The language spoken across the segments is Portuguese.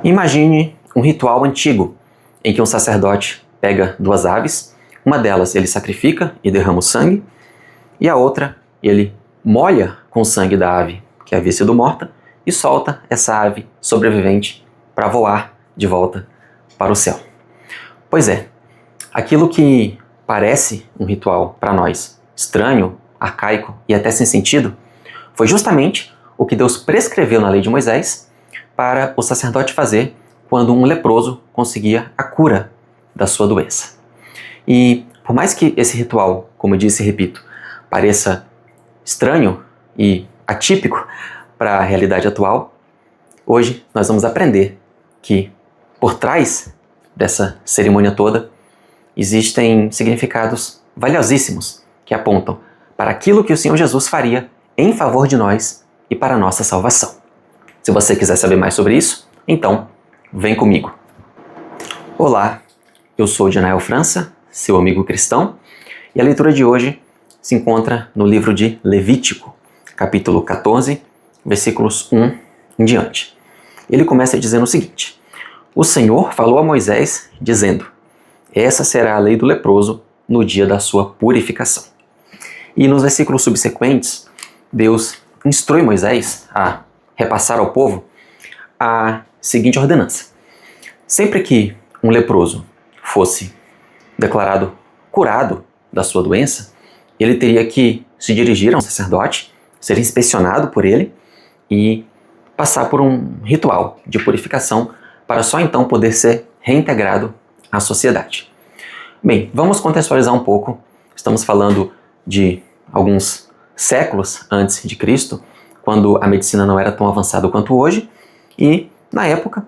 Imagine um ritual antigo em que um sacerdote pega duas aves, uma delas ele sacrifica e derrama o sangue, e a outra ele molha com o sangue da ave que havia sido morta e solta essa ave sobrevivente para voar de volta para o céu. Pois é, aquilo que parece um ritual para nós estranho, arcaico e até sem sentido, foi justamente o que Deus prescreveu na lei de Moisés para o sacerdote fazer quando um leproso conseguia a cura da sua doença. E por mais que esse ritual, como eu disse e repito, pareça estranho e atípico para a realidade atual, hoje nós vamos aprender que por trás dessa cerimônia toda existem significados valiosíssimos que apontam para aquilo que o Senhor Jesus faria em favor de nós e para a nossa salvação. Se você quiser saber mais sobre isso, então vem comigo. Olá, eu sou Janael França, seu amigo cristão, e a leitura de hoje se encontra no livro de Levítico, capítulo 14, versículos 1 em diante. Ele começa dizendo o seguinte: O Senhor falou a Moisés, dizendo: Essa será a lei do leproso no dia da sua purificação. E nos versículos subsequentes, Deus instrui Moisés a repassar ao povo a seguinte ordenança: sempre que um leproso fosse declarado curado da sua doença, ele teria que se dirigir a um sacerdote, ser inspecionado por ele e passar por um ritual de purificação para só então poder ser reintegrado à sociedade. Bem, vamos contextualizar um pouco. Estamos falando de alguns séculos antes de Cristo, quando a medicina não era tão avançada quanto hoje, e na época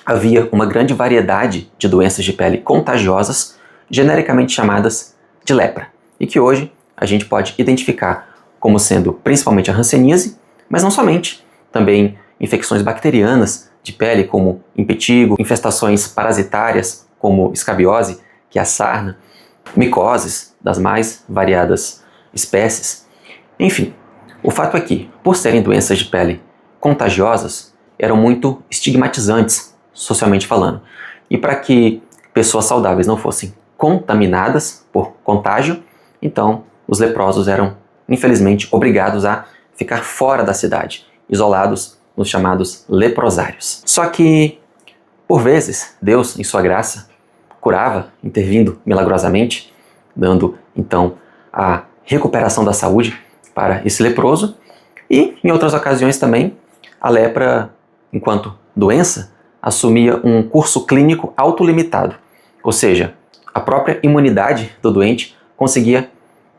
havia uma grande variedade de doenças de pele contagiosas, genericamente chamadas de lepra, e que hoje a gente pode identificar como sendo principalmente a hanseníase, mas não somente, também infecções bacterianas de pele como impetigo, infestações parasitárias como escabiose, que é a sarna, micoses das mais variadas espécies. Enfim, o fato é que, por serem doenças de pele contagiosas, eram muito estigmatizantes, socialmente falando. E para que pessoas saudáveis não fossem contaminadas por contágio, então os leprosos eram, infelizmente, obrigados a ficar fora da cidade, isolados nos chamados leprosários. Só que, por vezes, Deus, em sua graça, curava, intervindo milagrosamente, dando, então, a recuperação da saúde para esse leproso, e, em outras ocasiões também, a lepra, enquanto doença, assumia um curso clínico autolimitado, ou seja, a própria imunidade do doente conseguia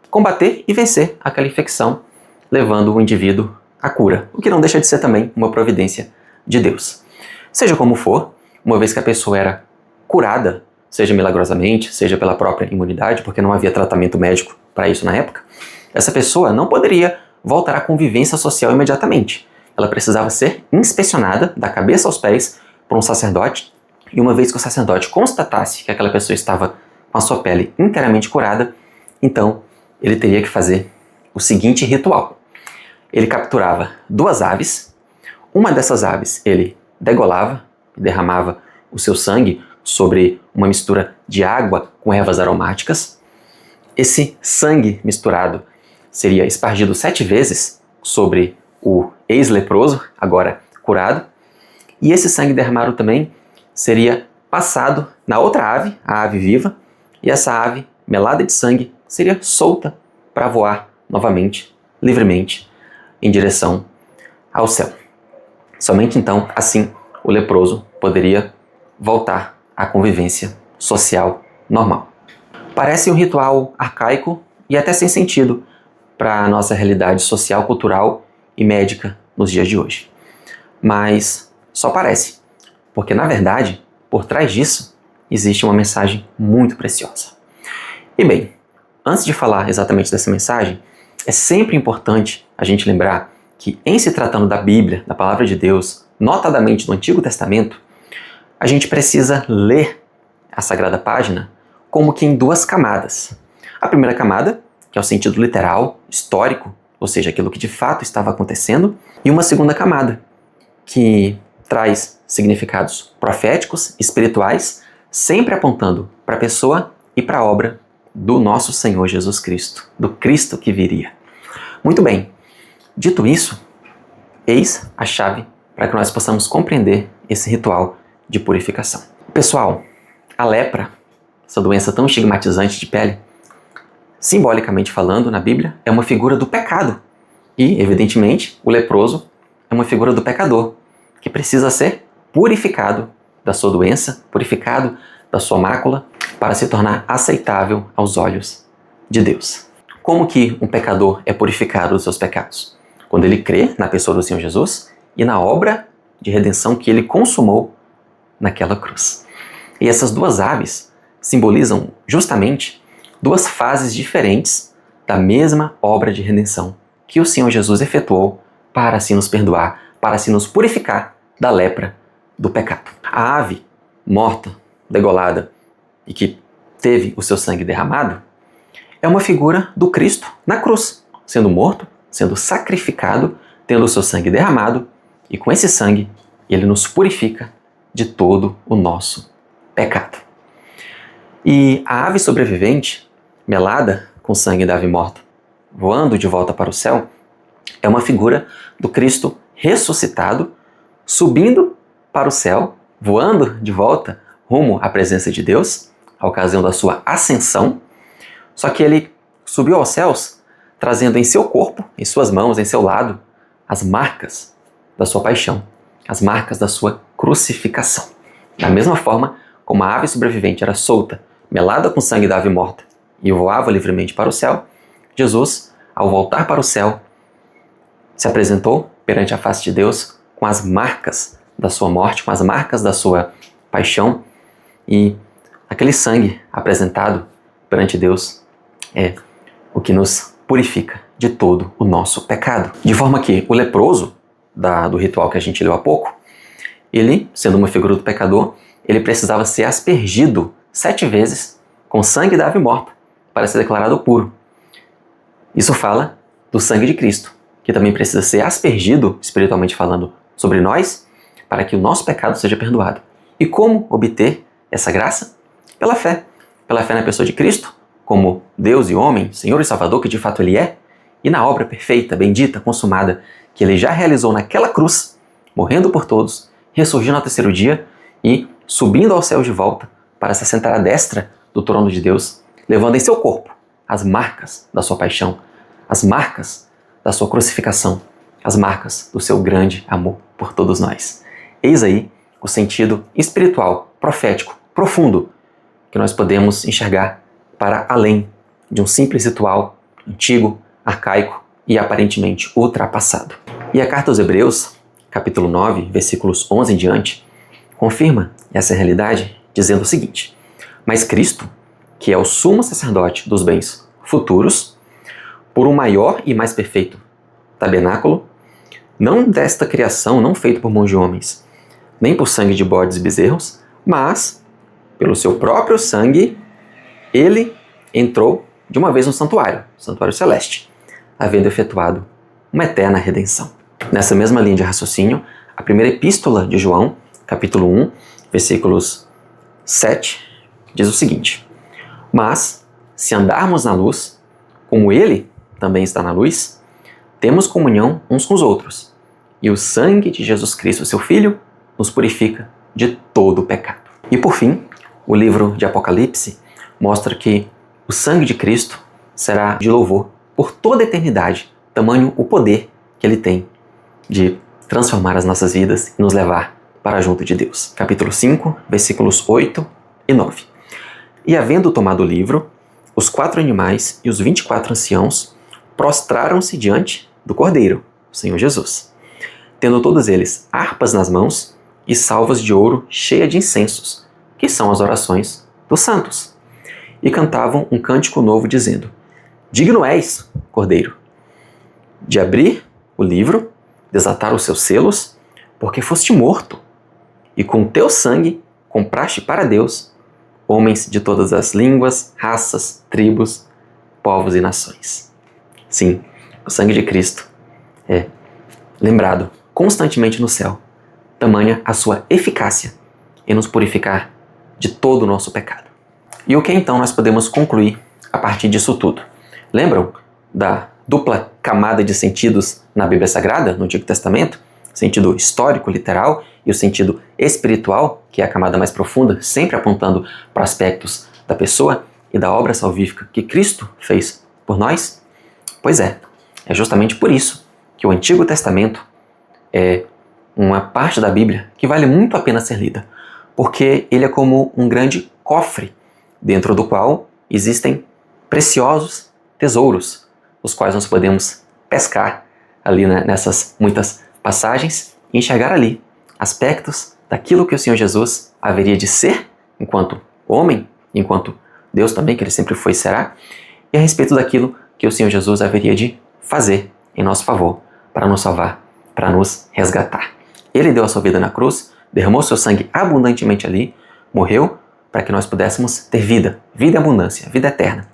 combater e vencer aquela infecção, levando o indivíduo à cura, o que não deixa de ser também uma providência de Deus. Seja como for, uma vez que a pessoa era curada, seja milagrosamente, seja pela própria imunidade, porque não havia tratamento médico para isso na época, essa pessoa não poderia voltar à convivência social imediatamente. Ela precisava ser inspecionada da cabeça aos pés por um sacerdote, e uma vez que o sacerdote constatasse que aquela pessoa estava com a sua pele inteiramente curada, então ele teria que fazer o seguinte ritual. Ele capturava duas aves, uma dessas aves ele degolava, derramava o seu sangue sobre uma mistura de água com ervas aromáticas. Esse sangue misturado seria espargido 7 vezes sobre o ex-leproso, agora curado, e esse sangue derramado também seria passado na outra ave, a ave viva, e essa ave, melada de sangue, seria solta para voar novamente, livremente, em direção ao céu. Somente então, assim, o leproso poderia voltar à convivência social normal. Parece um ritual arcaico e até sem sentido para a nossa realidade social, cultural e médica nos dias de hoje. Mas só parece, porque na verdade, por trás disso, existe uma mensagem muito preciosa. E bem, antes de falar exatamente dessa mensagem, é sempre importante a gente lembrar que, em se tratando da Bíblia, da Palavra de Deus, notadamente do Antigo Testamento, a gente precisa ler a Sagrada Página como que em 2 camadas. A primeira camada, que é o sentido literal, histórico, ou seja, aquilo que de fato estava acontecendo, e uma segunda camada, que traz significados proféticos, espirituais, sempre apontando para a pessoa e para a obra do nosso Senhor Jesus Cristo, do Cristo que viria. Muito bem, dito isso, eis a chave para que nós possamos compreender esse ritual de purificação. Pessoal, a lepra, essa doença tão estigmatizante de pele, simbolicamente falando na Bíblia, é uma figura do pecado. E, evidentemente, o leproso é uma figura do pecador, que precisa ser purificado da sua doença, purificado da sua mácula, para se tornar aceitável aos olhos de Deus. Como que um pecador é purificado dos seus pecados? Quando ele crê na pessoa do Senhor Jesus e na obra de redenção que ele consumou naquela cruz. E essas duas aves simbolizam justamente duas fases diferentes da mesma obra de redenção que o Senhor Jesus efetuou para assim nos perdoar, para assim nos purificar da lepra do pecado. A ave morta, degolada e que teve o seu sangue derramado é uma figura do Cristo na cruz, sendo morto, sendo sacrificado, tendo o seu sangue derramado, e com esse sangue ele nos purifica de todo o nosso pecado. E a ave sobrevivente, melada com o sangue da ave morta, voando de volta para o céu, é uma figura do Cristo ressuscitado, subindo para o céu, voando de volta rumo à presença de Deus, a ocasião da sua ascensão, só que ele subiu aos céus, trazendo em seu corpo, em suas mãos, em seu lado, as marcas da sua paixão, as marcas da sua crucificação. Da mesma forma como a ave sobrevivente era solta, melada com sangue da ave morta, e voava livremente para o céu, Jesus, ao voltar para o céu, se apresentou perante a face de Deus com as marcas da sua morte, com as marcas da sua paixão, e aquele sangue apresentado perante Deus é o que nos purifica de todo o nosso pecado. De forma que o leproso, do ritual que a gente leu há pouco, ele, sendo uma figura do pecador, ele precisava ser aspergido 7 vezes com sangue da ave morta para ser declarado puro. Isso fala do sangue de Cristo, que também precisa ser aspergido, espiritualmente falando, sobre nós, para que o nosso pecado seja perdoado. E como obter essa graça? Pela fé. Pela fé na pessoa de Cristo, como Deus e homem, Senhor e Salvador, que de fato Ele é, e na obra perfeita, bendita, consumada, que Ele já realizou naquela cruz, morrendo por todos, ressurgindo ao 3º dia e subindo aos céus de volta para se assentar à destra do trono de Deus, levando em seu corpo as marcas da sua paixão, as marcas da sua crucificação, as marcas do seu grande amor por todos nós. Eis aí o sentido espiritual, profético, profundo, que nós podemos enxergar para além de um simples ritual antigo, arcaico e aparentemente ultrapassado. E a carta aos Hebreus, capítulo 9, versículos 11 em diante, confirma essa realidade dizendo o seguinte: mas Cristo, que é o sumo sacerdote dos bens futuros, por um maior e mais perfeito tabernáculo, não desta criação, não feito por mãos de homens, nem por sangue de bodes e bezerros, mas pelo seu próprio sangue, ele entrou de uma vez no santuário celeste, havendo efetuado uma eterna redenção. Nessa mesma linha de raciocínio, a primeira epístola de João, capítulo 1, versículos 7, diz o seguinte: mas, se andarmos na luz, como ele também está na luz, temos comunhão uns com os outros, e o sangue de Jesus Cristo, seu Filho, nos purifica de todo o pecado. E por fim, o livro de Apocalipse mostra que o sangue de Cristo será de louvor por toda a eternidade, tamanho o poder que ele tem de transformar as nossas vidas e nos levar para junto de Deus. Capítulo 5, versículos 8 e 9. E havendo tomado o livro, os 4 animais e os 24 anciãos prostraram-se diante do Cordeiro, o Senhor Jesus, tendo todos eles harpas nas mãos e salvas de ouro cheia de incensos, que são as orações dos santos. E cantavam um cântico novo, dizendo: digno és, Cordeiro, de abrir o livro, desatar os seus selos, porque foste morto, e com teu sangue compraste para Deus homens de todas as línguas, raças, tribos, povos e nações. Sim, o sangue de Cristo é lembrado constantemente no céu tamanha a sua eficácia em nos purificar de todo o nosso pecado. E o que então nós podemos concluir a partir disso tudo? Lembram da dupla camada de sentidos na Bíblia Sagrada, no Antigo Testamento? O sentido histórico, literal, e o sentido espiritual, que é a camada mais profunda, sempre apontando para aspectos da pessoa e da obra salvífica que Cristo fez por nós? Pois é justamente por isso que o Antigo Testamento é uma parte da Bíblia que vale muito a pena ser lida, porque ele é como um grande cofre, dentro do qual existem preciosos tesouros, os quais nós podemos pescar ali nessas muitas passagens e enxergar ali aspectos daquilo que o Senhor Jesus haveria de ser enquanto homem, enquanto Deus também, que ele sempre foi e será, e a respeito daquilo que o Senhor Jesus haveria de fazer em nosso favor, para nos salvar, para nos resgatar. Ele deu a sua vida na cruz, derramou seu sangue abundantemente ali, morreu para que nós pudéssemos ter vida, vida em abundância, vida eterna.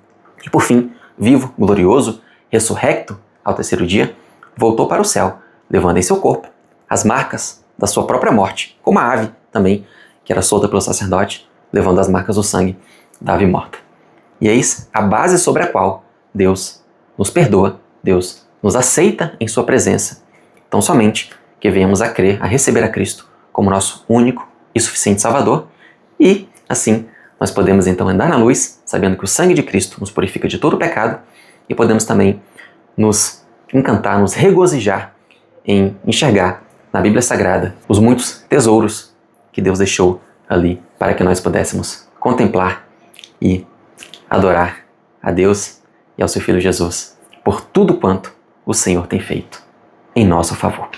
E por fim, vivo, glorioso, ressurrecto ao terceiro dia, voltou para o céu, levando em seu corpo as marcas da sua própria morte, como a ave também, que era solta pelo sacerdote, levando as marcas do sangue da ave morta. E eis a base sobre a qual Deus nos perdoa, Deus nos aceita em sua presença, tão somente que venhamos a crer, a receber a Cristo como nosso único e suficiente Salvador, e assim nós podemos então andar na luz, sabendo que o sangue de Cristo nos purifica de todo o pecado, e podemos também nos encantar, nos regozijar em enxergar na Bíblia Sagrada os muitos tesouros que Deus deixou ali para que nós pudéssemos contemplar e adorar a Deus e ao seu Filho Jesus por tudo quanto o Senhor tem feito em nosso favor.